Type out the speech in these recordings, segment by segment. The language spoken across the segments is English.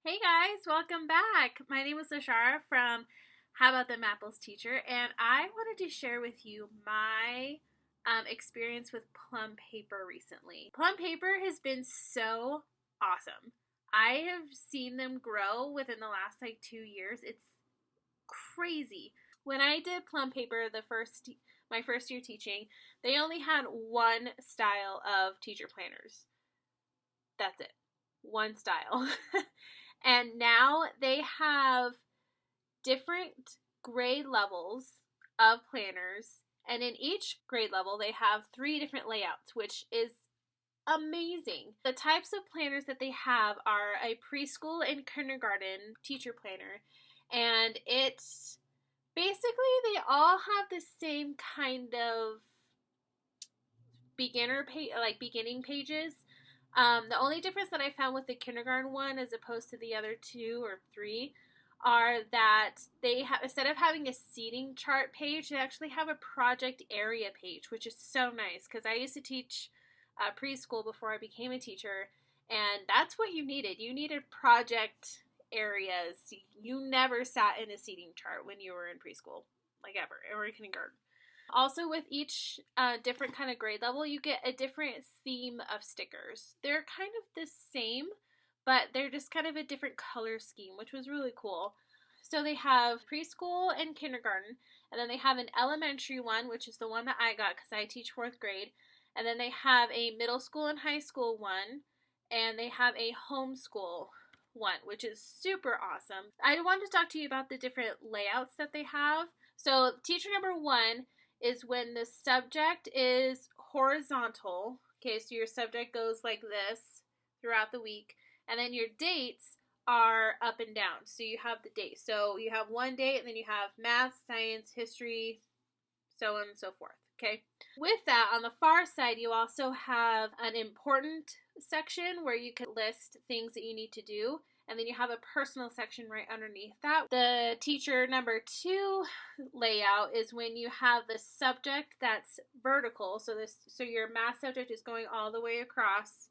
Hey guys, welcome back. My name is Lashara from How About Them Apples Teacher, and I wanted to share with you my experience with Plum paper recently. Plum paper has been so awesome. I have seen them grow within the last 2 years. It's crazy. When I did Plum paper my first year teaching, they only had one style of teacher planners. That's it. One style. And now they have different grade levels of planners, and in each grade level they have 3 different layouts, which is amazing. The types of planners that they have are a preschool and kindergarten teacher planner, and it's basically they all have the same kind of beginning pages. The only difference that I found with the kindergarten one as opposed to the other 2 or 3 are that they have, instead of having a seating chart page, they actually have a project area page, which is so nice because I used to teach preschool before I became a teacher, and that's what you needed. You needed project areas. You never sat in a seating chart when you were in preschool, like ever, or in kindergarten. Also, with each different kind of grade level, you get a different theme of stickers. They're kind of the same, but they're just kind of a different color scheme, which was really cool. So they have preschool and kindergarten, and then they have an elementary one, which is the one that I got because I teach 4th grade. And then they have a middle school and high school one, and they have a homeschool one, which is super awesome. I wanted to talk to you about the different layouts that they have. So teacher number 1 is when the subject is horizontal. Okay, so your subject goes like this throughout the week. And then your dates are up and down. So you have the date. So you have one date, and then you have math, science, history, so on and so forth. Okay. With that, on the far side, you also have an important section where you can list things that you need to do. And then you have a personal section right underneath that. The teacher number 2 layout is when you have the subject that's vertical. So your math subject is going all the way across.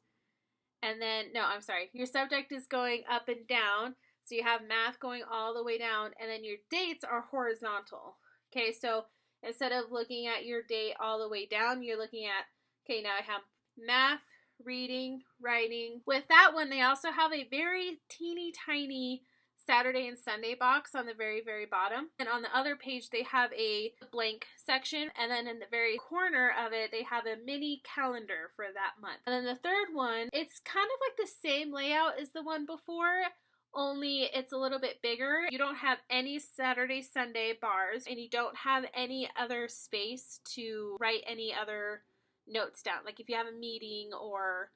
And then, no, I'm sorry. Your subject is going up and down. So you have math going all the way down. And then your dates are horizontal. Okay, so instead of looking at your date all the way down, you're looking at, okay, now I have math, reading, writing. With that one, they also have a very teeny tiny Saturday and Sunday box on the very, very bottom. And on the other page, they have a blank section. And then in the very corner of it, they have a mini calendar for that month. And then the third one, it's kind of like the same layout as the one before, only it's a little bit bigger. You don't have any Saturday, Sunday bars, and you don't have any other space to write any other notes down, like if you have a meeting or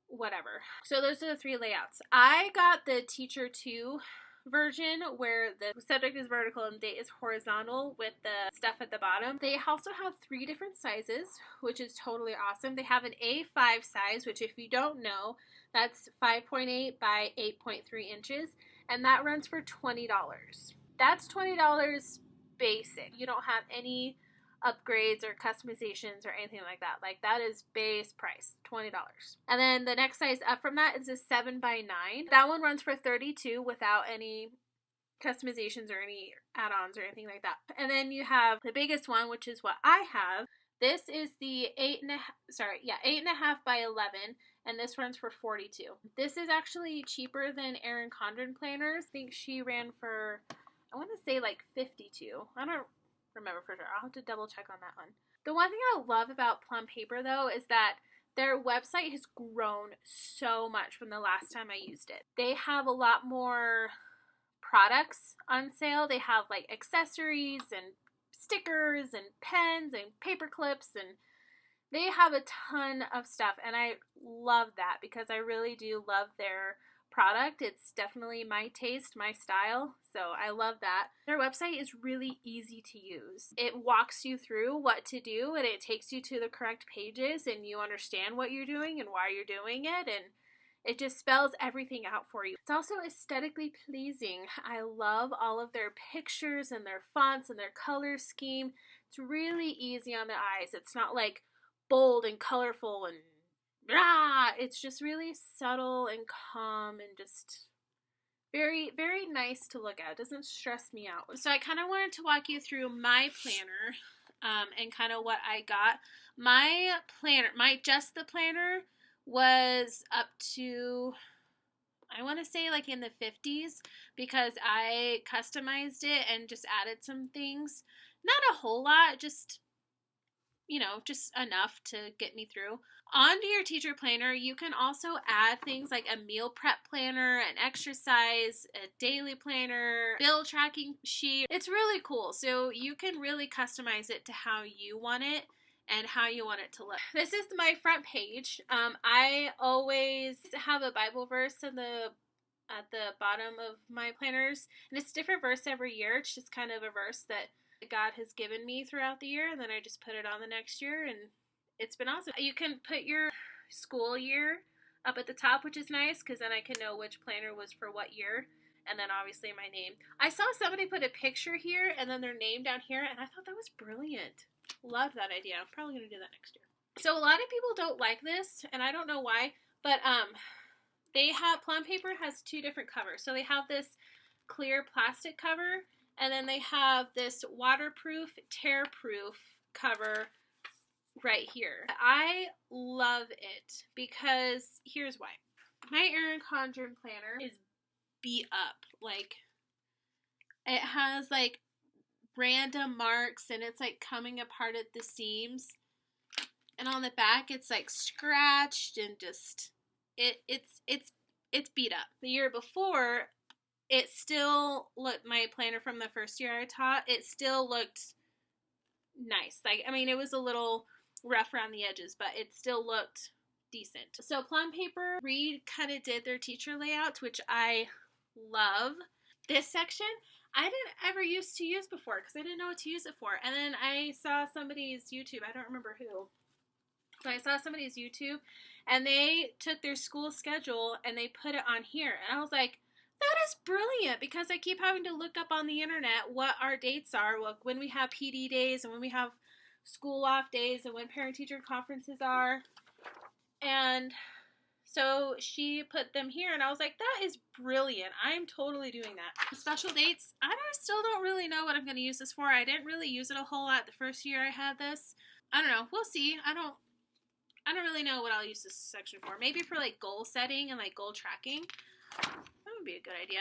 whatever. So those are the 3 layouts. I got the teacher 2 version where the subject is vertical and date is horizontal with the stuff at the bottom. They also have 3 different sizes, which is totally awesome. They have an A5 size, which if you don't know, that's 5.8 by 8.3 inches, and that runs for $20. That's $20 basic. You don't have any upgrades or customizations or anything like that. Like, that is base price, $20. And then the next size up from that is a 7 by 9. That one runs for $32 without any customizations or any add-ons or anything like that. And then you have the biggest one, which is what I have. This is the 8.5 by 11, and this runs for $42. This is actually cheaper than Erin Condren planners. I think she ran for, I want to say like $52. I don't remember for sure. I'll have to double check on that one. The one thing I love about Plum paper though is that their website has grown so much from the last time I used it. They have a lot more products on sale. They have like accessories and stickers and pens and paper clips, and they have a ton of stuff, and I love that because I really do love their product. It's definitely my taste, my style, so I love that. Their website is really easy to use. It walks you through what to do, and it takes you to the correct pages, and you understand what you're doing and why you're doing it, and it just spells everything out for you. It's also aesthetically pleasing. I love all of their pictures and their fonts and their color scheme. It's really easy on the eyes. It's not like bold and colorful and it's just really subtle and calm and just very, very nice to look at. It doesn't stress me out. So I kind of wanted to walk you through my planner and kind of what I got. My planner, just the planner was up to, I want to say like in the 50s, because I customized it and just added some things. Not a whole lot, just, just enough to get me through. Onto your teacher planner, you can also add things like a meal prep planner, an exercise, a daily planner, bill tracking sheet. It's really cool. So you can really customize it to how you want it and how you want it to look. This is my front page. I always have a Bible verse at the bottom of my planners, and it's a different verse every year. It's just kind of a verse that God has given me throughout the year, and then I just put it on the next year, and it's been awesome. You can put your school year up at the top, which is nice, because then I can know which planner was for what year, and then obviously my name. I saw somebody put a picture here, and then their name down here, and I thought that was brilliant. Love that idea. I'm probably going to do that next year. So a lot of people don't like this, and I don't know why, but Plum paper has two different covers. So they have this clear plastic cover, and then they have this waterproof, tear-proof cover right here. I love it because here's why. My Erin Condren planner is beat up. Like, it has like random marks, and it's like coming apart at the seams. And on the back, it's like scratched and just it's beat up. The year before, it still looked, my planner from the first year I taught, it still looked nice. Like, I mean, it was a little rough around the edges, but it still looked decent. So Plum paper, Reed kind of did their teacher layouts, which I love. This section, I didn't ever used to use before because I didn't know what to use it for. And then I saw somebody's YouTube, I don't remember who, but I saw somebody's YouTube, and they took their school schedule and they put it on here. And I was like, that is brilliant, because I keep having to look up on the internet what our dates are, like when we have PD days and when we have school off days and when parent-teacher conferences are. And so she put them here, and I was like, that is brilliant. I'm totally doing that. Special dates, still don't really know what I'm going to use this for. I didn't really use it a whole lot the first year I had this. I don't know. We'll see. I don't really know what I'll use this section for. Maybe for like goal setting and like goal tracking. That would be a good idea.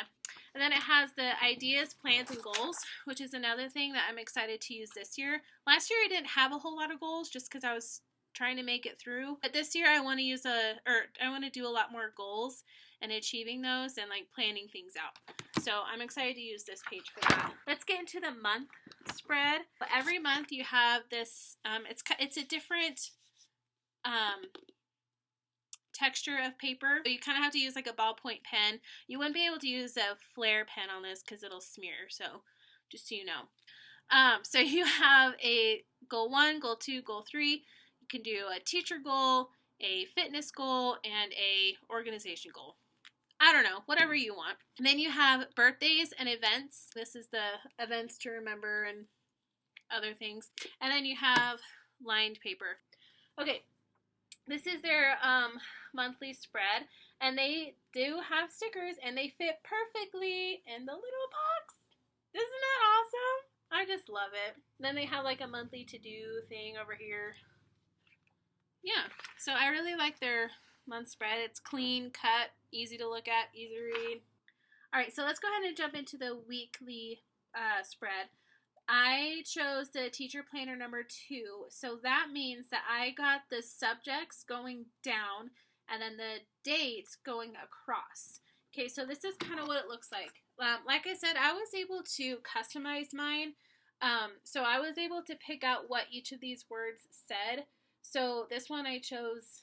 And then it has the ideas, plans, and goals, which is another thing that I'm excited to use this year. Last year I didn't have a whole lot of goals just because I was trying to make it through. But this year I want to do a lot more goals and achieving those and like planning things out. So I'm excited to use this page for that. Let's get into the month spread. Every month you have this, it's a different texture of paper. You kind of have to use like a ballpoint pen. You wouldn't be able to use a flare pen on this because it'll smear. So just so you know. So you have a goal 1, goal 2, goal 3. You can do a teacher goal, a fitness goal, and a organization goal. I don't know, whatever you want. And then you have birthdays and events. This is the events to remember and other things. And then you have lined paper. Okay. This is their monthly spread, and they do have stickers, and they fit perfectly in the little box. Isn't that awesome? I just love it. Then they have like a monthly to-do thing over here. Yeah, so I really like their month spread. It's clean, cut, easy to look at, easy to read. All right, so let's go ahead and jump into the weekly spread. I chose the teacher planner number 2, so that means that I got the subjects going down and then the dates going across. Okay, so this is kind of what it looks like. Like I said, I was able to customize mine, so I was able to pick out what each of these words said. So this one I chose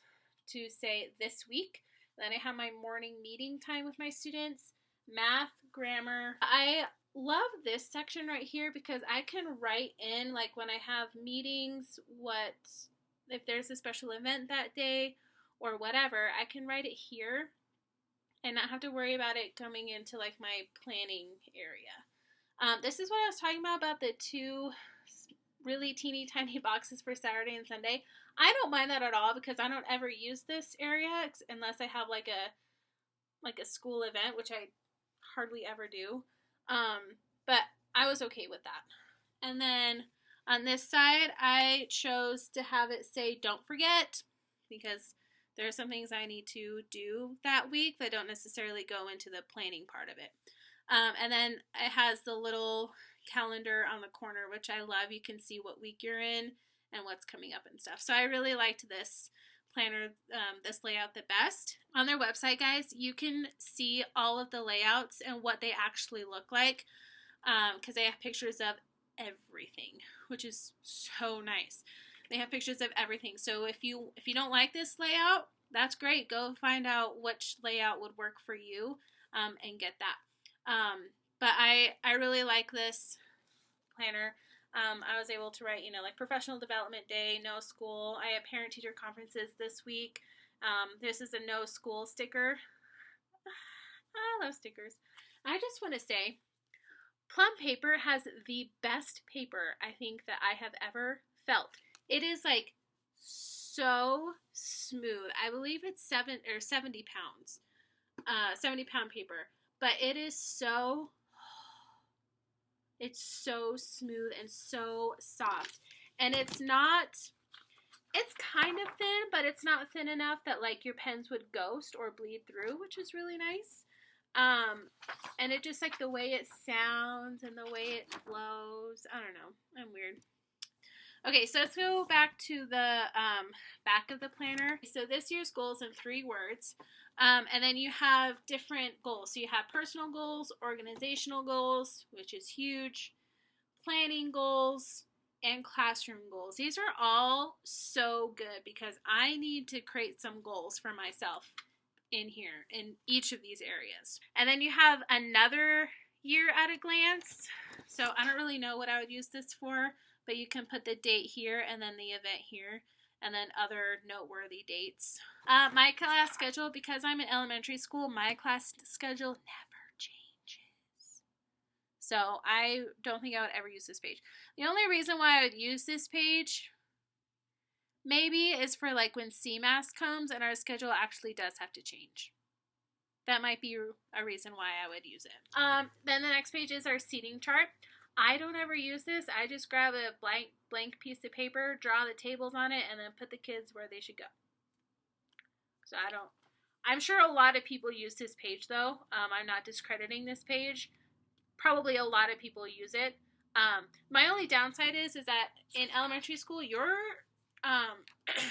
to say this week. Then I have my morning meeting time with my students, math, grammar. I love this section right here because I can write in, like when I have meetings, if there's a special event that day or whatever, I can write it here and not have to worry about it coming into like my planning area. This is what I was talking about the 2 really teeny tiny boxes for Saturday and Sunday. I don't mind that at all because I don't ever use this area unless I have like a school event, which I hardly ever do. But I was okay with that. And then on this side, I chose to have it say don't forget, because there are some things I need to do that week that don't necessarily go into the planning part of it. And then it has the little calendar on the corner, which I love. You can see what week you're in and what's coming up and stuff. So I really liked this planner, this layout the best. On their website, guys, you can see all of the layouts and what they actually look like, because they have pictures of everything, which is so nice. They have pictures of everything. So if you don't like this layout, that's great. Go find out which layout would work for you, and get that. But I really like this planner. I was able to write, like professional development day, no school. I have parent teacher conferences this week. This is a no school sticker. I love stickers. I just want to say, Plum paper has the best paper I think that I have ever felt. It is like so smooth. I believe it's 70 pounds, 70-pound paper, but it's so smooth and so soft, and it's kind of thin, but it's not thin enough that like your pens would ghost or bleed through, which is really nice. And it just like the way it sounds and the way it flows. I don't know. I'm weird. Okay, so let's go back to the back of the planner. So this year's goals in 3 words. And then you have different goals. So you have personal goals, organizational goals, which is huge, planning goals, and classroom goals. These are all so good because I need to create some goals for myself in here, in each of these areas. And then you have another year at a glance. So I don't really know what I would use this for, but you can put the date here and then the event here, and then other noteworthy dates. My class schedule, because I'm in elementary school, my class schedule never changes. So I don't think I would ever use this page. The only reason why I would use this page maybe is for like when CMAS comes and our schedule actually does have to change. That might be a reason why I would use it. Then the next page is our seating chart. I don't ever use this. I just grab a blank piece of paper, draw the tables on it, and then put the kids where they should go. So I'm sure a lot of people use this page though. I'm not discrediting this page. Probably a lot of people use it. My only downside is that in elementary school, your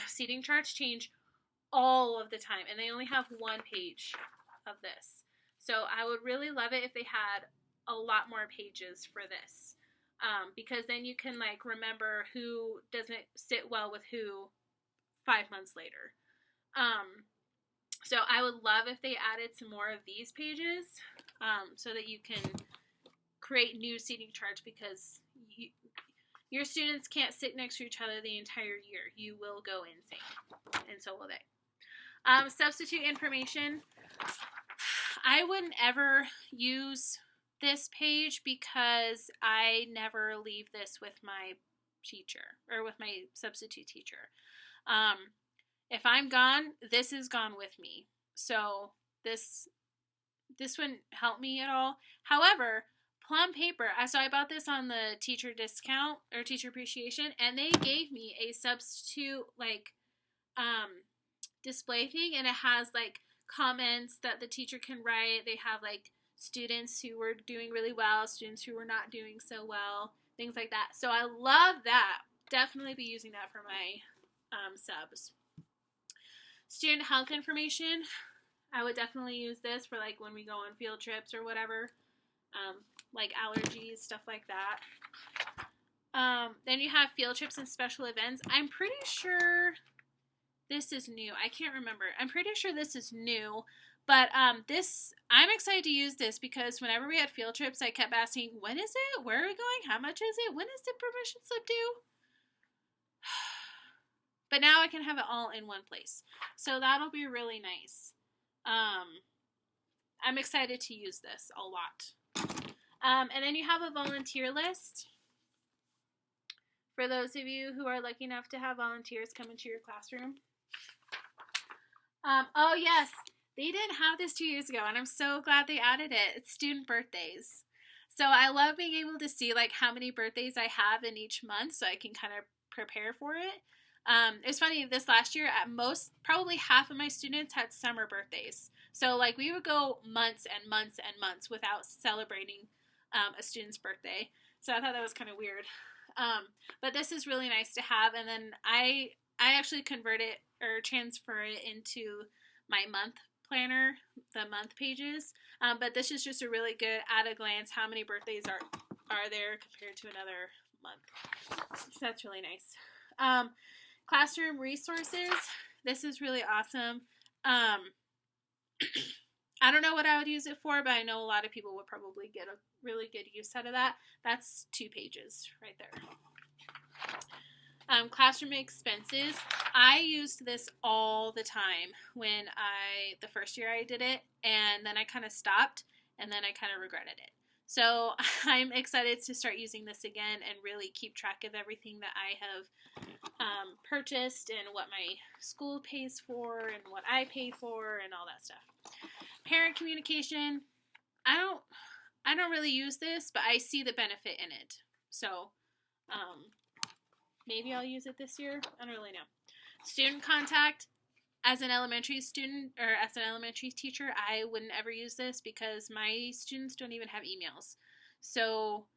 seating charts change all of the time, and they only have 1 page of this. So I would really love it if they had a lot more pages for this, because then you can like remember who doesn't sit well with who 5 months later. So I would love if they added some more of these pages, so that you can create new seating charts, because your students can't sit next to each other the entire year. You will go insane, and so will they. Substitute information. I wouldn't ever use this page because I never leave this with my teacher or with my substitute teacher. If I'm gone, this is gone with me. So this wouldn't help me at all. However, Plum paper, so I bought this on the teacher discount or teacher appreciation, and they gave me a substitute like display thing, and it has like comments that the teacher can write. They have like students who were doing really well, students who were not doing so well, things like that. So I love that. Definitely be using that for my subs. Student health information. I would definitely use this for like when we go on field trips or whatever, like allergies, stuff like that. Then you have field trips and special events. I'm pretty sure this is new. I can't remember. I'm pretty sure this is new. But I'm excited to use this because whenever we had field trips, I kept asking, when is it? Where are we going? How much is it? When is the permission slip due? But now I can have it all in one place. So that'll be really nice. I'm excited to use this a lot. And then you have a volunteer list for those of you who are lucky enough to have volunteers come into your classroom. Oh yes, They didn't have this 2 years ago, and I'm so glad they added it. It's student birthdays. So I love being able to see like how many birthdays I have in each month, so I can kind of prepare for it. It's funny, this last year, at most, probably half of my students had summer birthdays. So like we would go months and months and months without celebrating a student's birthday. So I thought that was kind of weird. But this is really nice to have, and then I actually convert it or transfer it into my month planner, the month pages. But this is just a really good at a glance how many birthdays are there compared to another month. So that's really nice. Classroom resources. This is really awesome. I don't know what I would use it for, but I know a lot of people would probably get a really good use out of that. That's 2 pages right there. Classroom expenses. I used this all the time when the first year I did it, and then I kind of stopped, and then I kind of regretted it. So I'm excited to start using this again and really keep track of everything that I have purchased and what my school pays for and what I pay for and all that stuff. Parent communication. I don't really use this, but I see the benefit in it. So maybe I'll use it this year. I don't really know. Student contact. As an elementary student or as an elementary teacher, I wouldn't ever use this because my students don't even have emails. So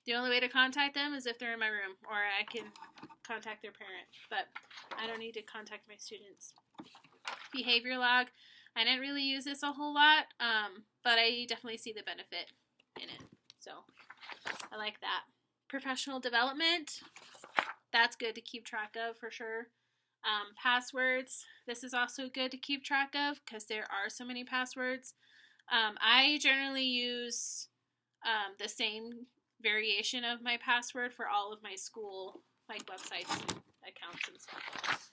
the only way to contact them is if they're in my room, or I can contact their parent, but I don't need to contact my students. Behavior log. I didn't really use this a whole lot, but I definitely see the benefit in it. So I like that. Professional development. That's good to keep track of for sure. Passwords. This is also good to keep track of because there are so many passwords. I generally use the same variation of my password for all of my school like websites and accounts and stuff.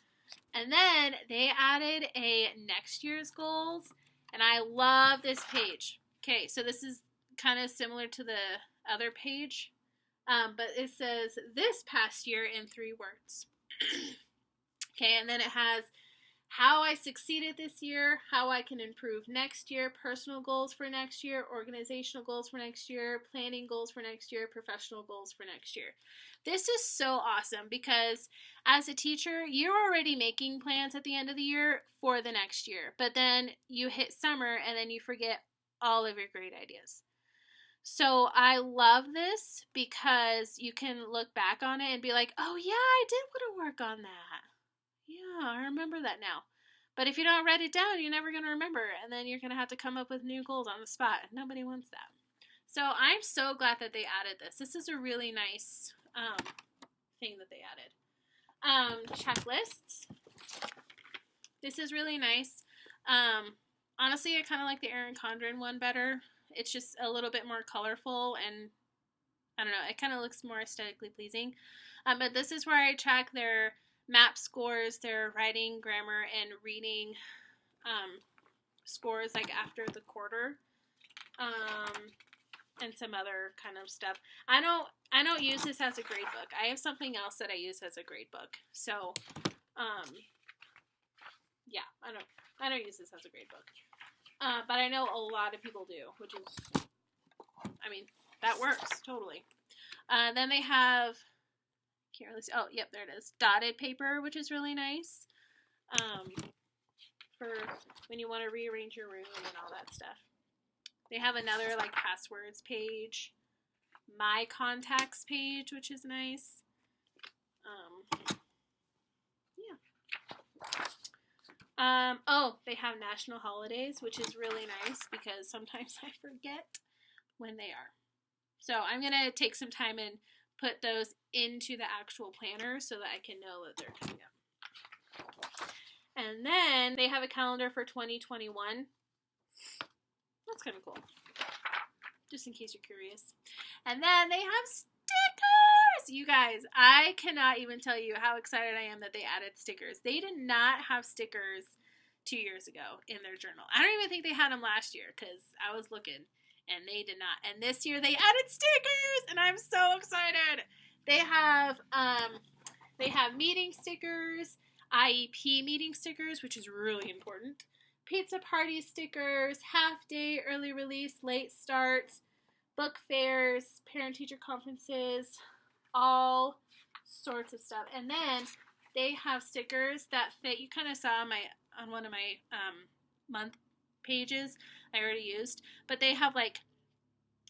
And then they added a next year's goals, and I love this page. Okay, so this is kind of similar to the other page, but it says this past year in 3 words. Okay, and then it has how I succeeded this year, how I can improve next year, personal goals for next year, organizational goals for next year, planning goals for next year, professional goals for next year. This is so awesome because as a teacher, you're already making plans at the end of the year for the next year, but then you hit summer and then you forget all of your great ideas. So I love this because you can look back on it and be like, oh yeah, I did want to work on that. Yeah, I remember that now. But if you don't write it down, you're never going to remember, and then you're going to have to come up with new goals on the spot. Nobody wants that. So I'm so glad that they added this. This is a really nice thing that they added. Checklists. This is really nice. Honestly, I kind of like the Erin Condren one better. It's just a little bit more colorful, and I don't know, it kind of looks more aesthetically pleasing. But this is where I track their map scores, their writing, grammar, and reading scores like after the quarter, and some other kind of stuff. I don't use this as a grade book. I have something else that I use as a grade book. So, yeah, I don't use this as a grade book. But I know a lot of people do, which is, I mean, that works totally. Then they have. Can't really see. Oh, yep, there it is. Dotted paper, which is really nice for when you want to rearrange your room and all that stuff. They have another like passwords page, my contacts page, which is nice. Yeah. Oh, they have national holidays, which is really nice because sometimes I forget when they are. So I'm gonna take some time and put those into the actual planner so that I can know that they're coming up. And then they have a calendar for 2021. That's kind of cool. Just in case you're curious. And then they have stickers! You guys, I cannot even tell you how excited I am that they added stickers. They did not have stickers 2 years ago in their journal. I don't even think they had them last year because I was looking. And they did not. And this year they added stickers, and I'm so excited. They have meeting stickers. IEP meeting stickers, which is really important. Pizza party stickers, half day, early release, late start, book fairs, parent-teacher conferences, all sorts of stuff. And then they have stickers that fit. You kind of saw on one of my month pages I already used, but they have like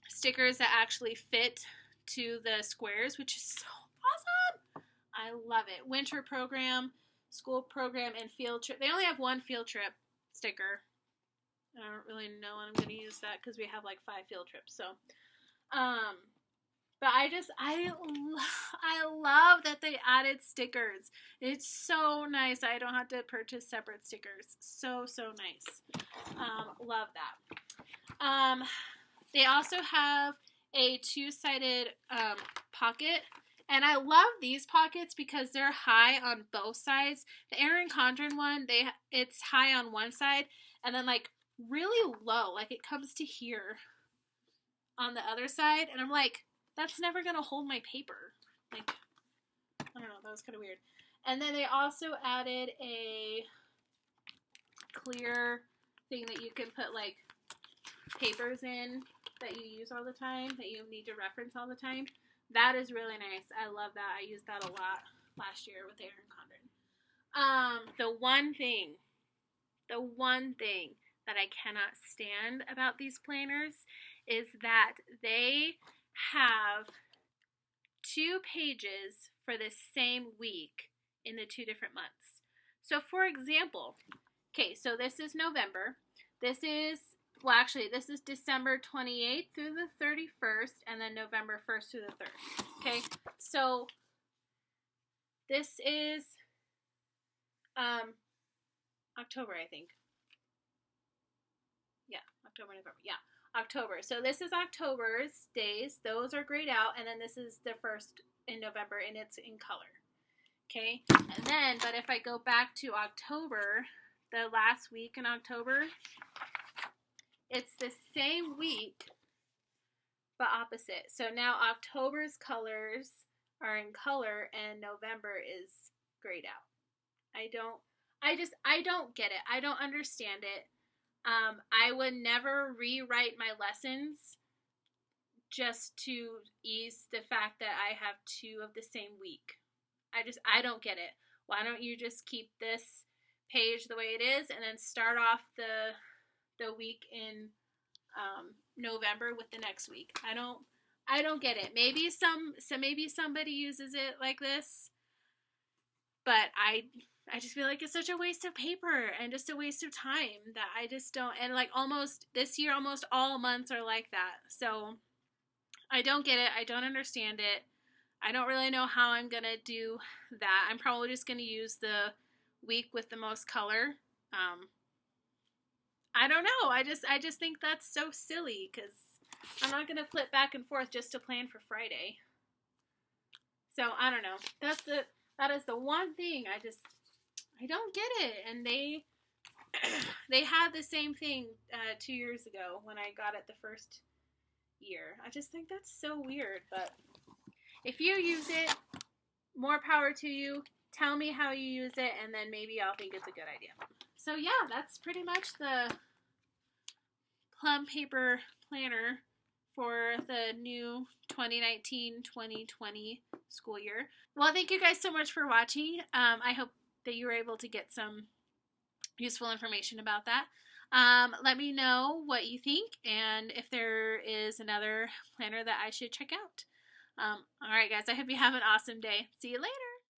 stickers that actually fit to the squares, which is so awesome. I love it. Winter program, school program, and field trip. They only have one field trip sticker. I don't really know when I'm going to use that because we have like 5 field trips. So, but I love that they added stickers. It's so nice. I don't have to purchase separate stickers. So nice. Love that. They also have a 2-sided pocket. And I love these pockets because they're high on both sides. The Erin Condren one, it's high on one side and then like really low. Like it comes to here on the other side. And I'm like, that's never going to hold my paper. Like, I don't know. That was kind of weird. And then they also added a clear thing that you can put like papers in that you use all the time, that you need to reference all the time. That is really nice. I love that. I used that a lot last year with Erin Condren. The one thing that I cannot stand about these planners is that they have 2 pages for the same week in the 2 different months. So for example, okay, so this is November. This is December 28th through the 31st, and then November 1st through the 3rd. Okay, so this is October, I think. Yeah, October, November. Yeah, October. So this is October's days. Those are grayed out, and then this is the first in November, and it's in color. Okay, and then, but if I go back to October, the last week in October, it's the same week, but opposite. So now October's colors are in color and November is grayed out. I don't get it. I don't understand it. I would never rewrite my lessons just to ease the fact that I have 2 of the same week. I don't get it. Why don't you just keep this page the way it is and then start off the week in November with the next week? I don't get it. Maybe somebody uses it like this, but I just feel like it's such a waste of paper and just a waste of time that I just don't. And like almost this year, almost all months are like that. So I don't get it. I don't understand it. I don't really know how I'm gonna do that. I'm probably just gonna use the week with the most color. I don't know. I just think that's so silly because I'm not going to flip back and forth just to plan for Friday. So I don't know. That is the one thing I don't get it. And they had the same thing 2 years ago when I got it the first year. I just think that's so weird. But if you use it, more power to you. Tell me how you use it, and then maybe I'll think it's a good idea. So yeah, that's pretty much the Plum paper planner for the new 2019-2020 school year. Well, thank you guys so much for watching. I hope that you were able to get some useful information about that. Let me know what you think and if there is another planner that I should check out. All right, guys, I hope you have an awesome day. See you later.